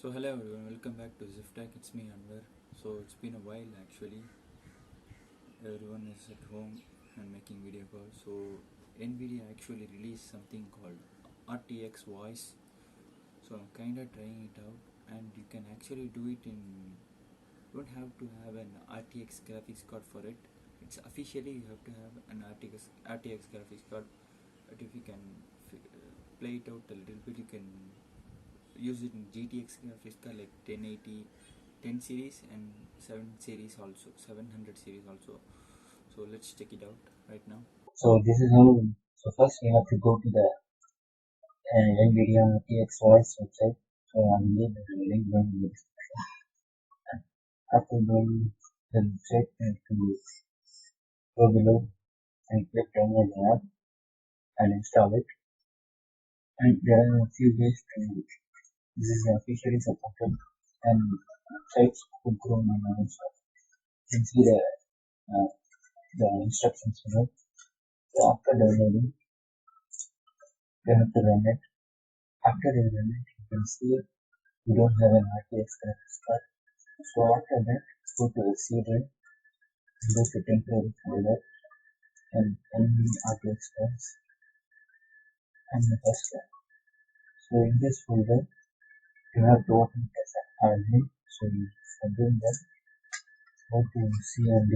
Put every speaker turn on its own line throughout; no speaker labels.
So hello everyone, welcome back to Zipf. It's me Anwar. So it's been a while actually. Everyone is at home and making video calls. So nVidia actually released something called Rtxvoice. So I'm kinda trying it out, and you can actually do it in. You don't have to have an RTX graphics card for it. It's officially you have to have an RTX graphics card. But if you can play it out a little bit, you can use it in GTX graphics card like 1080, 10 series and 7 series also, 700 series also. So let's check it out right now.
So this is how. So first we have to go to the nVidia Rtxvoice website. So I will leave the link down in the description. After going to the website, and to go below and click download the app and install it. And there are a few ways to. This is officially supported and sites could grow on our stuff. You can see the instructions below. So after downloading, you have to run it. After you run it, you can see we don't have an RTX graphics card. So after that, go to the C drive, go to temporary folder, and RTX files, and the first one. So in this folder, you have to open it as a file name. So for doing that, go to CMD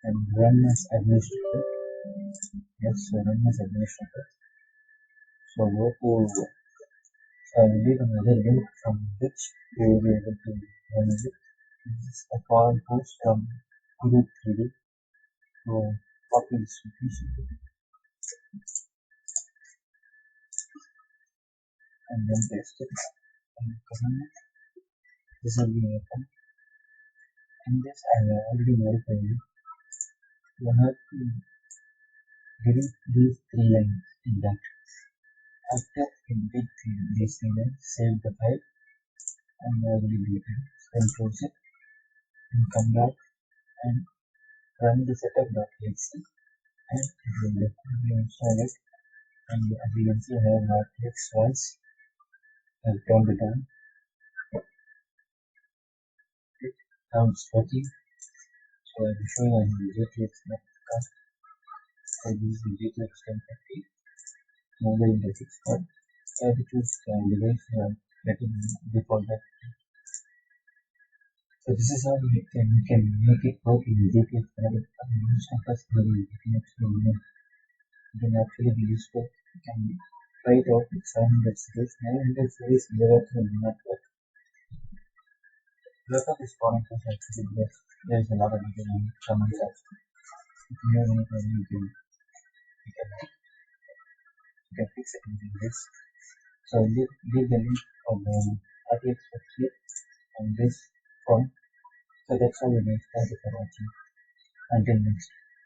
and run as administrator. Yes, so run as administrator. So go to, so I will leave another link from which you will be able to run it. This is a foreign post from Group 3D. So copy this location and then paste it and run it. This will be open. In this I have already verified it. You have to delete these three lines in that. After you delete these three lines, save the file and I will delete it. Then close it and come back and run the setup.exe and it will definitely install it. And as you can see, I have Rtxvoice. I've turned it on. Now it's working. So I will show you on the GTX graphics card. So this is the GTX 1050 mobile graphics card. I have to choose device getting default that. So this is how we can make it work in the GTX graphics card. Most of us know the GTX program. It can actually be useful. You can try it out with 700 series. 900 series will not work. Look at this point of actually there's a lot of comments. If you have any problem, you can fix it using this. So leave the link of the RTX website on this form. So that's all it is. Thank you for watching. Until next.